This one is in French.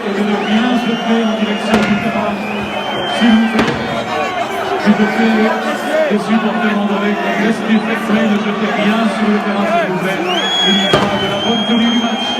et de bien se faire en direction du terrain. S'il vous plaît, les supporters avec l'esprit fair play de jeter bien sur le terrain, s'il vous plaît. Il y va de la bonne tenue du match.